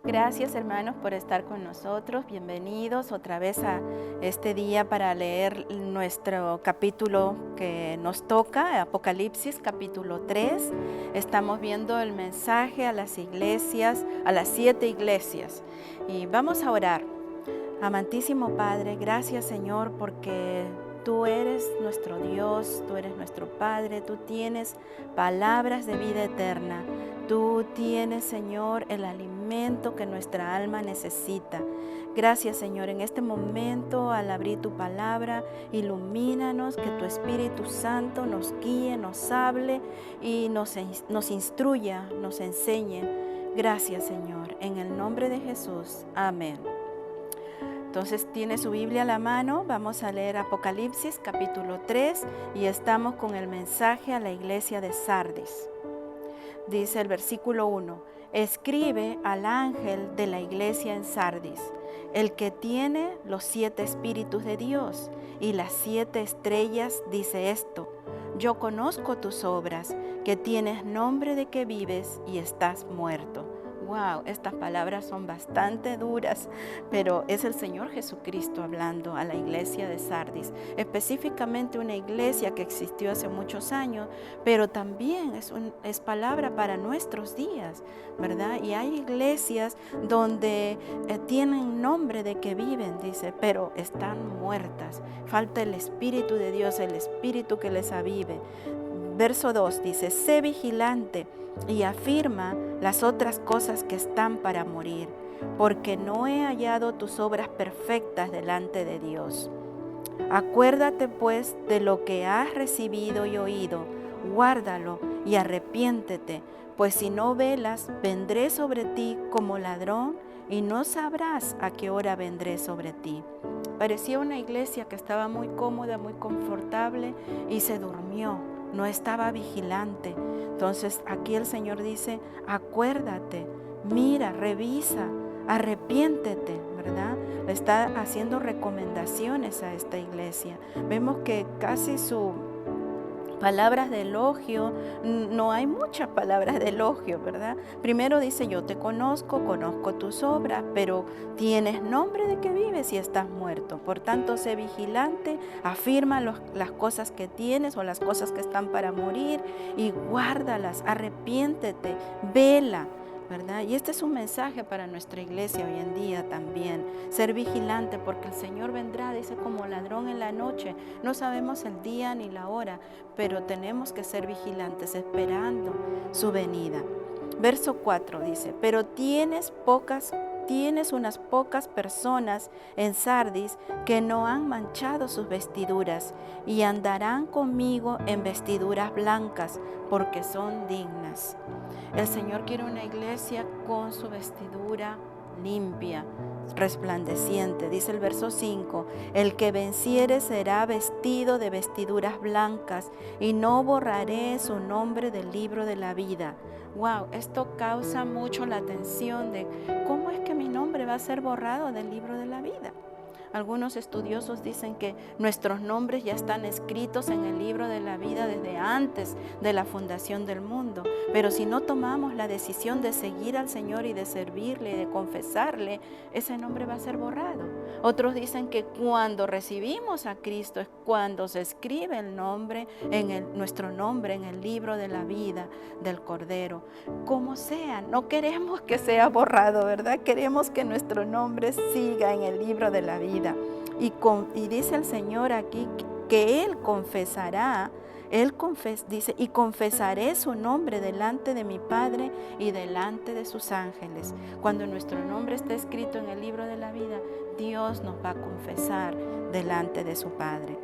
Gracias, hermanos, por estar con nosotros. Bienvenidos otra vez a este día para leer nuestro capítulo que nos toca, Apocalipsis capítulo 3. Estamos viendo el mensaje a las iglesias, a las 7 iglesias. Y vamos a orar. Amantísimo Padre, gracias, Señor, porque tú eres nuestro Dios, tú eres nuestro Padre, tú tienes palabras de vida eterna. Tú tienes, Señor, el alimento que nuestra alma necesita. Gracias, Señor, en este momento, al abrir tu palabra, ilumínanos, que tu Espíritu Santo nos guíe, nos hable y nos instruya, nos enseñe. Gracias, Señor, en el nombre de Jesús. Amén. Entonces tiene su Biblia a la mano, vamos a leer Apocalipsis capítulo 3 y estamos con el mensaje a la iglesia de Sardis. Dice el versículo 1, escribe al ángel de la iglesia en Sardis, el que tiene los 7 espíritus de Dios y las 7 estrellas, dice esto: yo conozco tus obras, que tienes nombre de que vives y estás muerto. Wow, estas palabras son bastante duras, pero es el Señor Jesucristo hablando a la iglesia de Sardis, específicamente una iglesia que existió hace muchos años, pero también es palabra para nuestros días, ¿verdad? Y hay iglesias donde tienen nombre de que viven, dice, pero están muertas. Falta el Espíritu de Dios, el Espíritu que les avive. Verso 2 dice, sé vigilante y afirma las otras cosas que están para morir, porque no he hallado tus obras perfectas delante de Dios. Acuérdate pues de lo que has recibido y oído, guárdalo y arrepiéntete, pues si no velas, vendré sobre ti como ladrón y no sabrás a qué hora vendré sobre ti. Parecía una iglesia que estaba muy cómoda, muy confortable y se durmió, no estaba vigilante. Entonces aquí el Señor dice, acuérdate, mira, revisa, arrepiéntete, ¿verdad? Le está haciendo recomendaciones a esta iglesia. Vemos que casi su palabras de elogio, no hay muchas palabras de elogio, ¿verdad? Primero dice, yo te conozco, conozco tus obras, pero tienes nombre de que vives y estás muerto. Por tanto, sé vigilante, afirma las cosas que tienes o las cosas que están para morir y guárdalas, arrepiéntete, vela, ¿verdad? Y este es un mensaje para nuestra iglesia hoy en día también, ser vigilante porque el Señor vendrá, dice, como ladrón en la noche. No sabemos el día ni la hora, pero tenemos que ser vigilantes esperando su venida. Verso 4 dice, pero tienes unas pocas personas en Sardis que no han manchado sus vestiduras y andarán conmigo en vestiduras blancas porque son dignas. El Señor quiere una iglesia con su vestidura limpia, resplandeciente. Dice el verso 5, el que venciere será vestido de vestiduras blancas y no borraré su nombre del libro de la vida. Wow, esto causa mucho la atención de cómo es que mi nombre va a ser borrado del libro de la vida. Algunos estudiosos dicen que nuestros nombres ya están escritos en el libro de la vida desde antes de la fundación del mundo. Pero si no tomamos la decisión de seguir al Señor y de servirle y de confesarle, ese nombre va a ser borrado. Otros dicen que cuando recibimos a Cristo es cuando se escribe el nombre, nuestro nombre en el libro de la vida del Cordero. Como sea, no queremos que sea borrado, ¿verdad? Queremos que nuestro nombre siga en el libro de la vida. Y dice el Señor aquí que Él confesará, dice, y confesaré su nombre delante de mi Padre y delante de sus ángeles. Cuando nuestro nombre está escrito en el libro de la vida, Dios nos va a confesar delante de su Padre.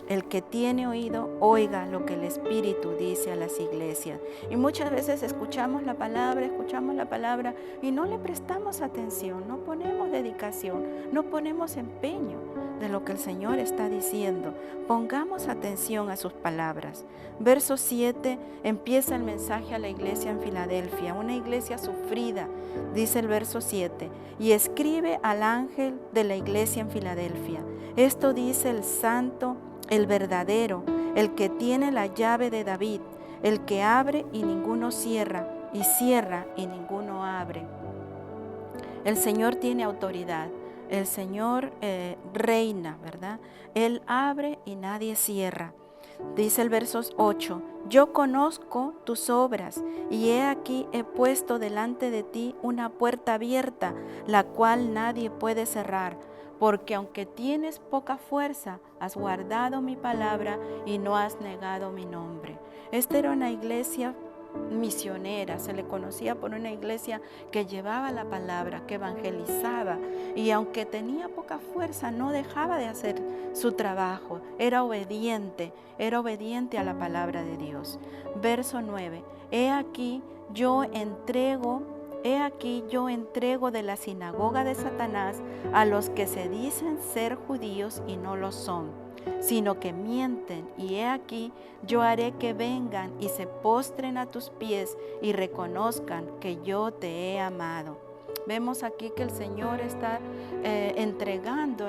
El que tiene oído, oiga lo que el Espíritu dice a las iglesias. Y muchas veces escuchamos la palabra y no le prestamos atención, no ponemos dedicación, no ponemos empeño de lo que el Señor está diciendo. Pongamos atención a sus palabras. Verso 7 empieza el mensaje a la iglesia en Filadelfia, una iglesia sufrida, dice el verso 7, y escribe al ángel de la iglesia en Filadelfia. Esto dice el santo, el verdadero, el que tiene la llave de David, el que abre y ninguno cierra, y cierra y ninguno abre. El Señor tiene autoridad. El Señor reina, ¿verdad? Él abre y nadie cierra. Dice el verso 8, yo conozco tus obras y he aquí he puesto delante de ti una puerta abierta, la cual nadie puede cerrar, porque aunque tienes poca fuerza, has guardado mi palabra y no has negado mi nombre. Esta era una iglesia misionera, se le conocía por una iglesia que llevaba la palabra, que evangelizaba, y aunque tenía poca fuerza, no dejaba de hacer su trabajo, era obediente a la palabra de Dios. Verso 9, He aquí yo entrego de la sinagoga de Satanás a los que se dicen ser judíos y no lo son, sino que mienten, y he aquí yo haré que vengan y se postren a tus pies y reconozcan que yo te he amado. Vemos aquí que el Señor está entregando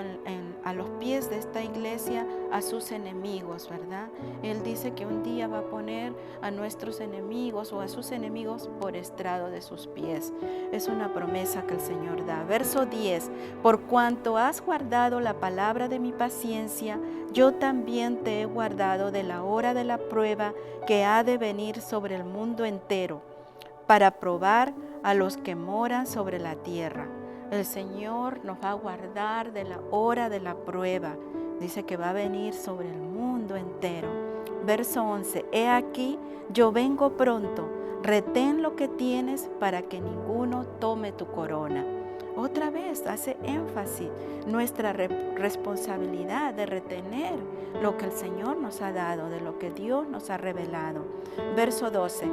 a los pies de esta iglesia a sus enemigos, ¿verdad? Él dice que un día va a poner a nuestros enemigos o a sus enemigos por estrado de sus pies. Es una promesa que el Señor da. Verso 10, por cuanto has guardado la palabra de mi paciencia, yo también te he guardado de la hora de la prueba que ha de venir sobre el mundo entero, para probar a los que moran sobre la tierra. El Señor nos va a guardar de la hora de la prueba. Dice que va a venir sobre el mundo entero. Verso 11, he aquí, yo vengo pronto, retén lo que tienes para que ninguno tome tu corona. Otra vez hace énfasis nuestra responsabilidad de retener lo que el Señor nos ha dado, de lo que Dios nos ha revelado. Verso 12,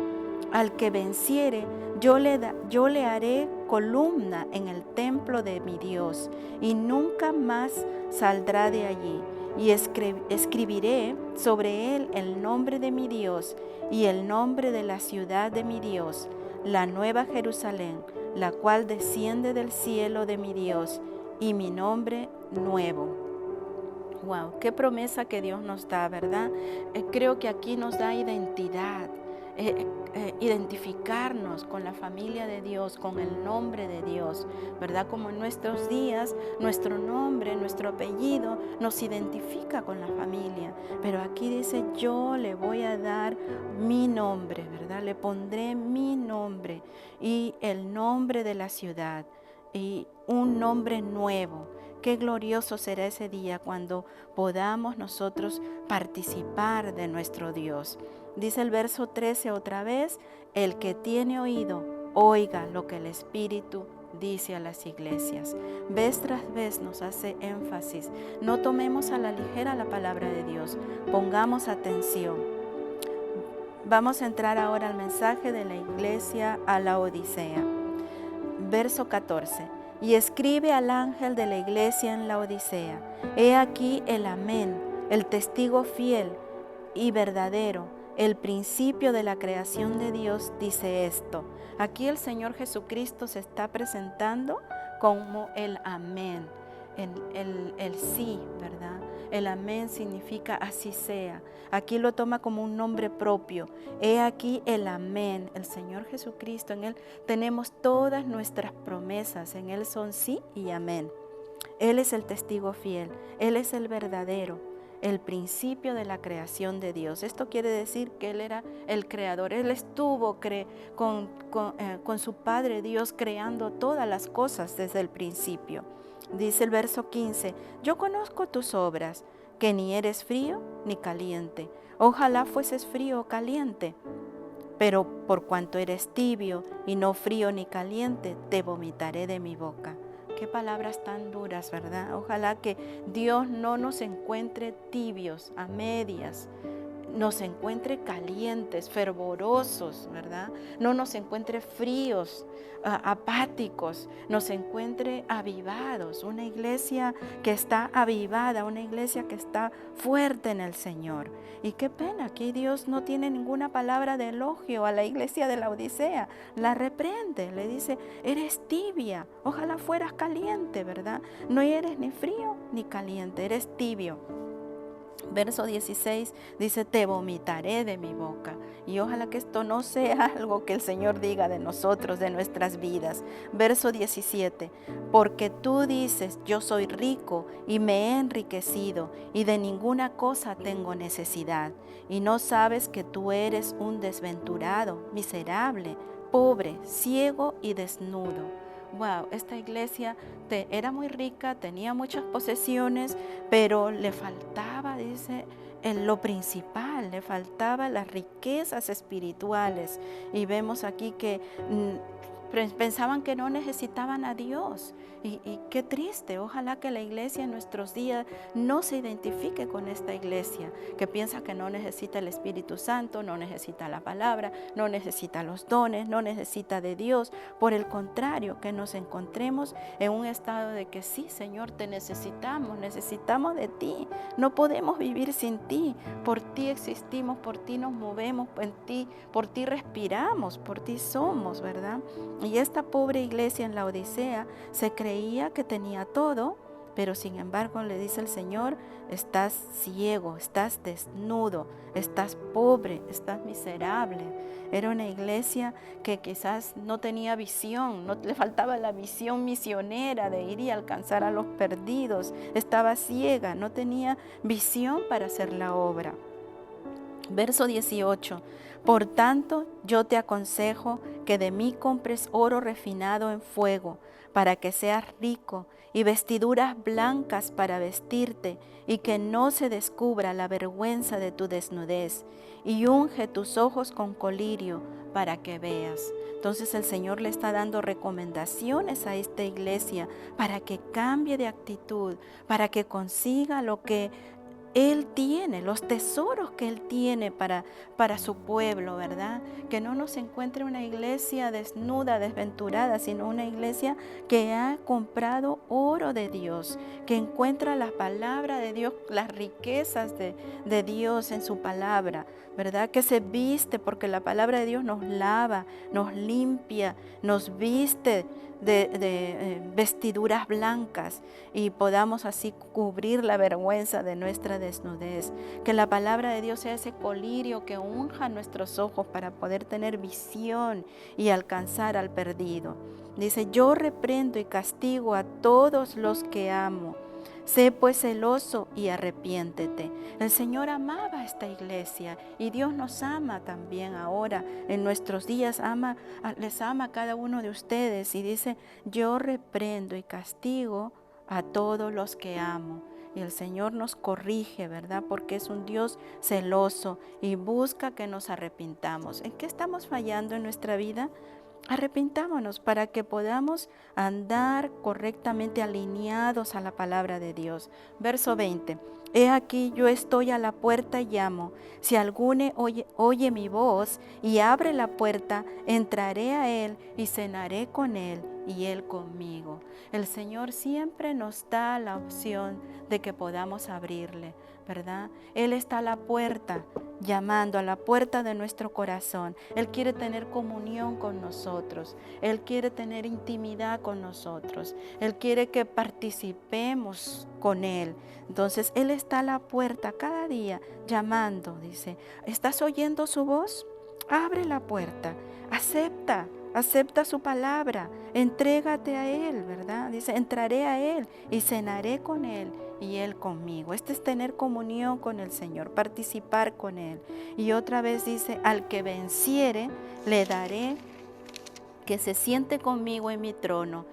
al que venciere, yo le haré columna en el templo de mi Dios, y nunca más saldrá de allí. Y escribiré sobre él el nombre de mi Dios y el nombre de la ciudad de mi Dios, la nueva Jerusalén, la cual desciende del cielo de mi Dios, y mi nombre nuevo. Wow, qué promesa que Dios nos da, ¿verdad? Creo que aquí nos da identidad. Identificarnos con la familia de Dios, con el nombre de Dios, ¿verdad? Como en nuestros días, nuestro nombre, nuestro apellido nos identifica con la familia, pero aquí dice, yo le voy a dar mi nombre, ¿verdad? Le pondré mi nombre y el nombre de la ciudad y un nombre nuevo. Qué glorioso será ese día cuando podamos nosotros participar de nuestro Dios. Dice el verso 13 otra vez, el que tiene oído, oiga lo que el Espíritu dice a las iglesias. Vez tras vez nos hace énfasis. No tomemos a la ligera la palabra de Dios, pongamos atención. Vamos a entrar ahora al mensaje de la iglesia a la Odisea. Verso 14. Y escribe al ángel de la iglesia en la Odisea, he aquí el amén, el testigo fiel y verdadero, el principio de la creación de Dios, dice esto. Aquí el Señor Jesucristo se está presentando como el amén, el sí, ¿verdad? El amén significa así sea. Aquí lo toma como un nombre propio. He aquí el amén, el Señor Jesucristo. En Él tenemos todas nuestras promesas. En Él son sí y amén. Él es el testigo fiel. Él es el verdadero, el principio de la creación de Dios. Esto quiere decir que Él era el creador. Él estuvo con su Padre Dios creando todas las cosas desde el principio. Dice el verso 15, yo conozco tus obras, que ni eres frío ni caliente. Ojalá fueses frío o caliente, pero por cuanto eres tibio y no frío ni caliente, te vomitaré de mi boca. Qué palabras tan duras, ¿verdad? Ojalá que Dios no nos encuentre tibios, a medias, nos encuentre calientes, fervorosos, ¿verdad? No nos encuentre fríos, apáticos, nos encuentre avivados. Una iglesia que está avivada, una iglesia que está fuerte en el Señor. Y qué pena que Dios no tiene ninguna palabra de elogio a la iglesia de la Odisea. La reprende, le dice, eres tibia, ojalá fueras caliente, ¿verdad? No eres ni frío ni caliente, eres tibio. Verso 16 dice, te vomitaré de mi boca. Y ojalá que esto no sea algo que el Señor diga de nosotros, de nuestras vidas. Verso 17, porque tú dices, yo soy rico y me he enriquecido y de ninguna cosa tengo necesidad. Y no sabes que tú eres un desventurado, miserable, pobre, ciego y desnudo. Wow, esta iglesia era muy rica, tenía muchas posesiones, pero le faltaba, dice, en lo principal, le faltaba las riquezas espirituales. Y vemos aquí que pensaban que no necesitaban a Dios. Y qué triste, ojalá que la iglesia en nuestros días no se identifique con esta iglesia, que piensa que no necesita el Espíritu Santo, no necesita la palabra, no necesita los dones, no necesita de Dios. Por el contrario, que nos encontremos en un estado de que sí, Señor, te necesitamos de ti, no podemos vivir sin ti, por ti existimos, por ti nos movemos, por ti respiramos, por ti somos, ¿verdad? Y esta pobre iglesia en la Odisea se creía que tenía todo, pero sin embargo le dice el Señor, estás ciego, estás desnudo, estás pobre, estás miserable. Era una iglesia que quizás no tenía visión, no le faltaba la visión misionera de ir y alcanzar a los perdidos. Estaba ciega, no tenía visión para hacer la obra. Verso 18, por tanto yo te aconsejo que de mí compres oro refinado en fuego, para que seas rico, y vestiduras blancas para vestirte, y que no se descubra la vergüenza de tu desnudez, y unge tus ojos con colirio, para que veas. Entonces el Señor le está dando recomendaciones a esta iglesia para que cambie de actitud, para que consiga lo que Él tiene, los tesoros que Él tiene para su pueblo, ¿verdad? Que no nos encuentre una iglesia desnuda, desventurada, sino una iglesia que ha comprado oro de Dios, que encuentra la palabra de Dios, las riquezas de Dios en su palabra, ¿verdad? Que se viste porque la palabra de Dios nos lava, nos limpia, nos viste de vestiduras blancas y podamos así cubrir la vergüenza de nuestra desnudez. Que la palabra de Dios sea ese colirio que unja nuestros ojos para poder tener visión y alcanzar al perdido. Dice, yo reprendo y castigo a todos los que amo. Sé pues celoso y arrepiéntete. El Señor amaba a esta iglesia y Dios nos ama también ahora. En nuestros días les ama a cada uno de ustedes y dice, yo reprendo y castigo a todos los que amo. Y el Señor nos corrige, ¿verdad? Porque es un Dios celoso y busca que nos arrepintamos. ¿En qué estamos fallando en nuestra vida? Arrepintámonos para que podamos andar correctamente alineados a la palabra de Dios. Verso 20. He aquí yo estoy a la puerta y llamo. Si alguno oye mi voz y abre la puerta, entraré a él y cenaré con él y él conmigo. El Señor siempre nos da la opción de que podamos abrirle, ¿verdad? Él está a la puerta, llamando a la puerta de nuestro corazón. Él quiere tener comunión con nosotros. Él quiere tener intimidad con nosotros. Él quiere que participemos con Él. Entonces, Él está a la puerta cada día llamando. Dice, ¿estás oyendo su voz? Abre la puerta. Acepta su palabra. Entrégate a Él, ¿verdad? Dice, entraré a Él y cenaré con Él y Él conmigo. Este es tener comunión con el Señor, participar con Él. Y otra vez dice, al que venciere, le daré que se siente conmigo en mi trono,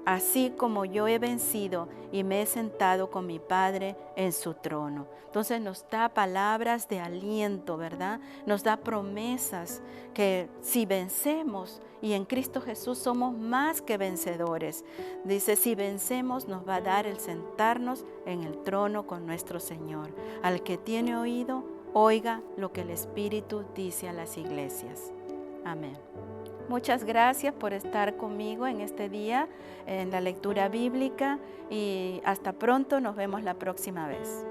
así como yo he vencido y me he sentado con mi Padre en su trono. Entonces nos da palabras de aliento, ¿verdad? Nos da promesas que si vencemos, y en Cristo Jesús somos más que vencedores. Dice, si vencemos nos va a dar el sentarnos en el trono con nuestro Señor. Al que tiene oído, oiga lo que el Espíritu dice a las iglesias. Amén. Muchas gracias por estar conmigo en este día en la lectura bíblica y hasta pronto, nos vemos la próxima vez.